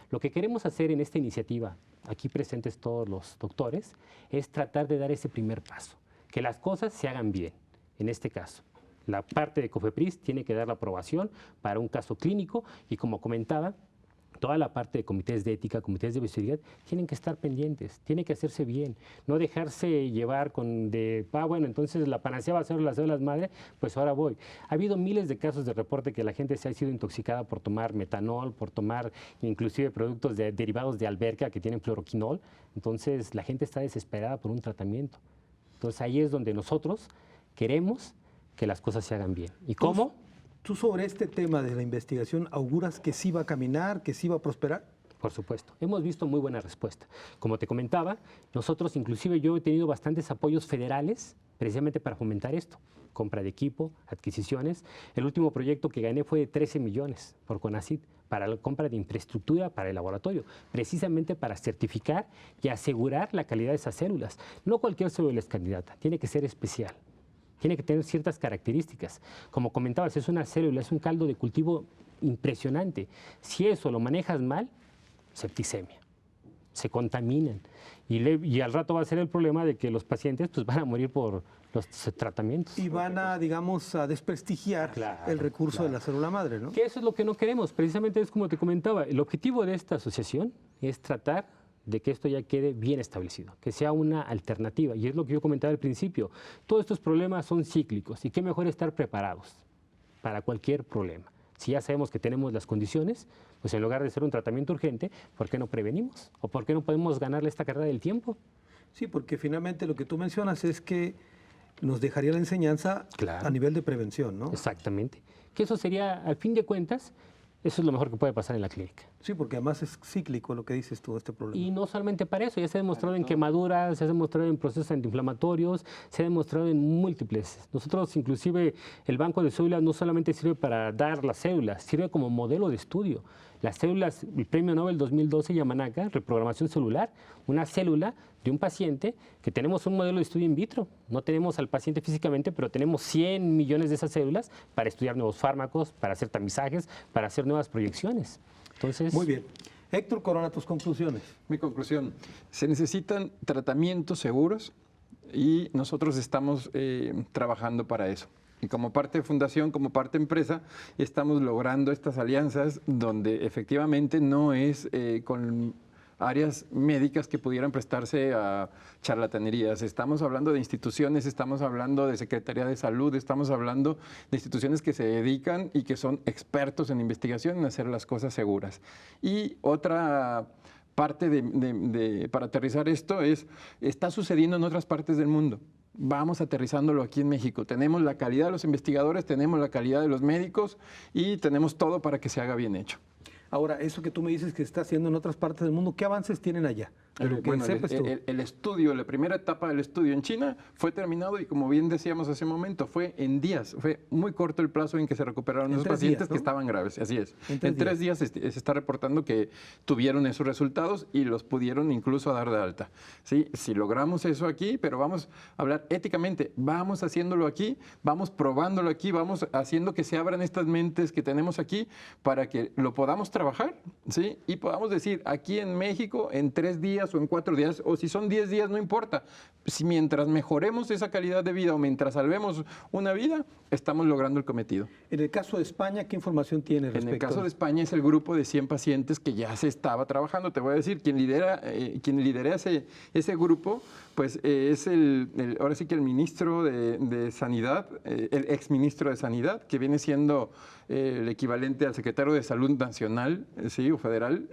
Lo que queremos hacer en esta iniciativa, aquí presentes todos los doctores, es tratar de dar ese primer paso, que las cosas se hagan bien, en este caso. La parte de COFEPRIS tiene que dar la aprobación para un caso clínico y, como comentaba, toda la parte de comités de ética, comités de bioseguridad, tienen que estar pendientes, tiene que hacerse bien, no dejarse llevar con bueno, entonces la panacea va a ser las células madre, pues ahora voy. Ha habido miles de casos de reporte que la gente se ha sido intoxicada por tomar metanol, por tomar inclusive productos derivados de alberca que tienen fluoroquinol, entonces la gente está desesperada por un tratamiento. Entonces ahí es donde nosotros queremos que las cosas se hagan bien. ¿Y cómo? ¿Tú sobre este tema de la investigación auguras que sí va a caminar, que sí va a prosperar? Por supuesto. Hemos visto muy buena respuesta. Como te comentaba, nosotros, inclusive yo he tenido bastantes apoyos federales precisamente para fomentar esto. Compra de equipo, adquisiciones. El último proyecto que gané fue de 13 millones por CONACYT para la compra de infraestructura para el laboratorio, precisamente para certificar y asegurar la calidad de esas células. No cualquier célula es candidata, tiene que ser especial. Tiene que tener ciertas características. Como comentabas, es una célula, es un caldo de cultivo impresionante. Si eso lo manejas mal, septicemia, se contaminan. Y al rato va a ser el problema de que los pacientes pues, van a morir por los tratamientos. Y van a, digamos, a desprestigiar el recurso de la célula madre, ¿no? Que eso es lo que no queremos. Precisamente es como te comentaba, el objetivo de esta asociación es tratar de que esto ya quede bien establecido, que sea una alternativa. Y es lo que yo comentaba al principio. Todos estos problemas son cíclicos y qué mejor estar preparados para cualquier problema. Si ya sabemos que tenemos las condiciones, pues en lugar de ser un tratamiento urgente, ¿por qué no prevenimos? ¿O por qué no podemos ganarle esta carrera del tiempo? Sí, porque finalmente lo que tú mencionas es que nos dejaría la enseñanza a nivel de prevención, ¿no? Exactamente. Que eso sería, al fin de cuentas, eso es lo mejor que puede pasar en la clínica. Sí, porque además es cíclico lo que dices tú, este problema. Y no solamente para eso, ya se ha demostrado en quemaduras, se ha demostrado en procesos antiinflamatorios, se ha demostrado en múltiples. Nosotros, inclusive, el banco de células no solamente sirve para dar las células, sirve como modelo de estudio. Las células, el Premio Nobel 2012 Yamanaka, reprogramación celular, una célula de un paciente que tenemos un modelo de estudio in vitro. No tenemos al paciente físicamente, pero tenemos 100 millones de esas células para estudiar nuevos fármacos, para hacer tamizajes, para hacer nuevas proyecciones. Entonces, muy bien. Héctor Corona, tus conclusiones. Mi conclusión, se necesitan tratamientos seguros y nosotros estamos trabajando para eso. Y como parte de fundación, como parte de empresa, estamos logrando estas alianzas donde efectivamente no es con áreas médicas que pudieran prestarse a charlatanerías. Estamos hablando de instituciones, estamos hablando de Secretaría de Salud, estamos hablando de instituciones que se dedican y que son expertos en investigación en hacer las cosas seguras. Y otra parte para aterrizar esto está sucediendo en otras partes del mundo. Vamos aterrizándolo aquí en México. Tenemos la calidad de los investigadores, tenemos la calidad de los médicos y tenemos todo para que se haga bien hecho. Ahora, eso que tú me dices que se está haciendo en otras partes del mundo, ¿qué avances tienen allá? Bueno, el estudio, la primera etapa del estudio en China fue terminado y como bien decíamos hace un momento, fue en días, fue muy corto el plazo en que se recuperaron esos pacientes días, ¿no? Que estaban graves, así es. En 3 días se está reportando que tuvieron esos resultados y los pudieron incluso dar de alta. ¿Sí? Si logramos eso aquí, pero vamos a hablar éticamente, vamos haciéndolo aquí, vamos probándolo aquí, vamos haciendo que se abran estas mentes que tenemos aquí para que lo podamos trabajar, ¿sí? Y podamos decir, aquí en México, en 3 días o en 4 días, o si son 10 días, no importa. Si mientras mejoremos esa calidad de vida o mientras salvemos una vida, estamos logrando el cometido. En el caso de España, ¿qué información tiene respecto? En el caso de España es el grupo de 100 pacientes que ya se estaba trabajando. Te voy a decir, quien lidera ese grupo, pues es ahora sí que el ministro de Sanidad, el exministro de Sanidad, que viene siendo el equivalente al secretario de Salud Nacional, ¿sí? O federal,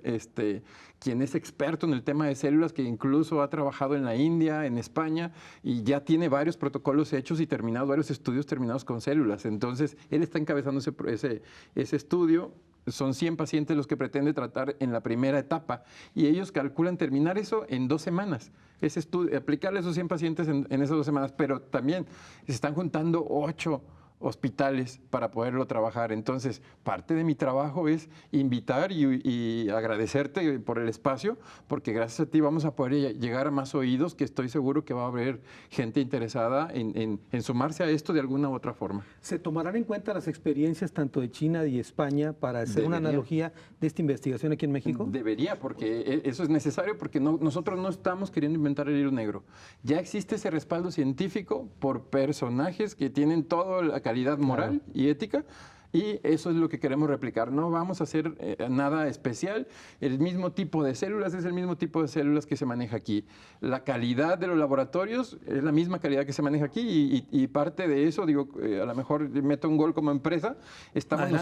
quien es experto en el tema de células, que incluso ha trabajado en la India, en España, y ya tiene varios protocolos hechos y terminados, varios estudios terminados con células. Entonces, él está encabezando ese estudio. Son 100 pacientes los que pretende tratar en la primera etapa y ellos calculan terminar eso en 2 semanas. Ese estudio, aplicarle a esos 100 pacientes en esas 2 semanas, pero también se están juntando 8 hospitales para poderlo trabajar. Entonces, parte de mi trabajo es invitar y agradecerte por el espacio, porque gracias a ti vamos a poder llegar a más oídos, que estoy seguro que va a haber gente interesada en sumarse a esto de alguna u otra forma. ¿Se tomarán en cuenta las experiencias tanto de China y España para hacer una analogía de esta investigación aquí en México? Debería, porque eso es necesario, porque nosotros no estamos queriendo inventar el hilo negro. Ya existe ese respaldo científico por personajes que tienen toda la calidad moral y ética, y eso es lo que queremos replicar. No vamos a hacer nada especial. El mismo tipo de células es el mismo tipo de células que se maneja aquí. La calidad de los laboratorios es la misma calidad que se maneja aquí, y parte de eso, digo, a lo mejor meto un gol como empresa. Estamos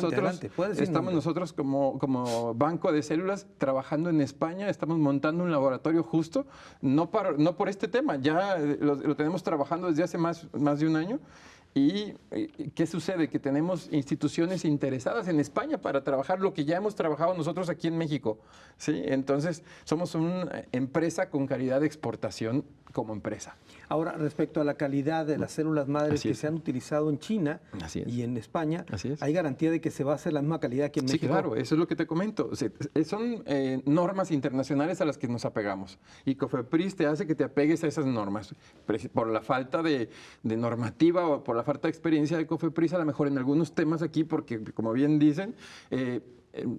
nosotros como banco de células trabajando en España, estamos montando un laboratorio justo, no por este tema, ya lo tenemos trabajando desde hace más de un año. ¿Y qué sucede? Que tenemos instituciones interesadas en España para trabajar lo que ya hemos trabajado nosotros aquí en México, ¿sí? Entonces, somos una empresa con calidad de exportación como empresa. Ahora, respecto a la calidad de las células madres Así que es. se han utilizado en China y en España, ¿hay garantía de que se va a hacer la misma calidad aquí en México? Sí, claro, eso es lo que te comento. Son normas internacionales a las que nos apegamos. Y COFEPRIS te hace que te apegues a esas normas. Por la falta de normativa o por la falta de experiencia de COFEPRIS, a lo mejor en algunos temas aquí, porque como bien dicen,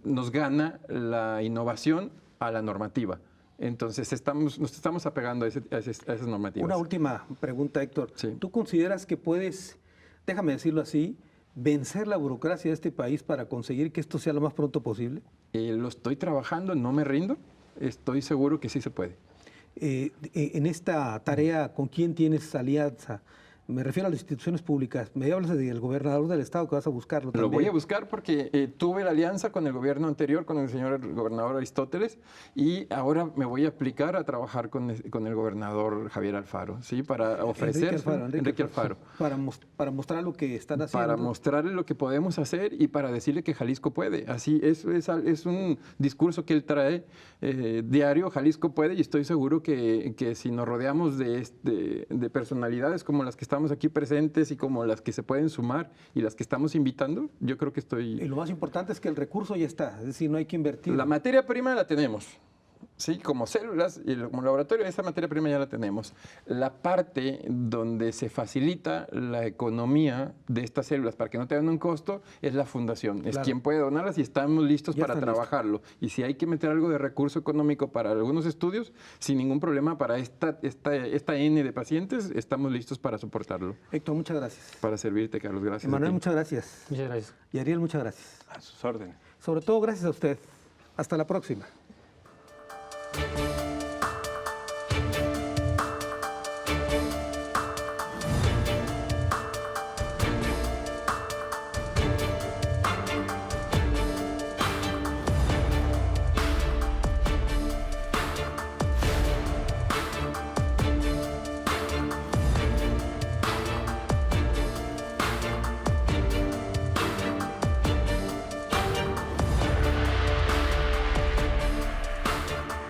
nos gana la innovación a la normativa. Entonces, nos estamos apegando a esas normativas. Una última pregunta, Héctor. Sí. ¿Tú consideras que puedes, déjame decirlo así, vencer la burocracia de este país para conseguir que esto sea lo más pronto posible? Lo estoy trabajando, no me rindo. Estoy seguro que sí se puede. En esta tarea, ¿con quién tienes alianza? Me refiero a las instituciones públicas. Me hablas del gobernador del estado, que vas a buscarlo también. Lo voy a buscar porque tuve la alianza con el gobierno anterior, con el señor gobernador Aristóteles, y ahora me voy a aplicar a trabajar con el gobernador Javier Alfaro, ¿sí? Para ofrecer Enrique Alfaro. Para mostrar lo que están haciendo. Para mostrarle lo que podemos hacer y para decirle que Jalisco puede. Así, eso es un discurso que él trae diario. Jalisco puede, y estoy seguro que si nos rodeamos de personalidades como las que estamos aquí presentes y como las que se pueden sumar y las que estamos invitando, yo creo que Y lo más importante es que el recurso ya está, es decir, no hay que invertir. La materia prima la tenemos. Sí, como células y como laboratorio, esa materia prima ya la tenemos. La parte donde se facilita la economía de estas células para que no tengan un costo es la fundación. Es quien puede donarlas y estamos listos para trabajarlo. Y si hay que meter algo de recurso económico para algunos estudios, sin ningún problema, para esta N de pacientes, estamos listos para soportarlo. Héctor, muchas gracias. Para servirte, Carlos. Gracias. Manuel, muchas gracias. Muchas gracias. Y Ariel, muchas gracias. A sus órdenes. Sobre todo, gracias a usted. Hasta la próxima.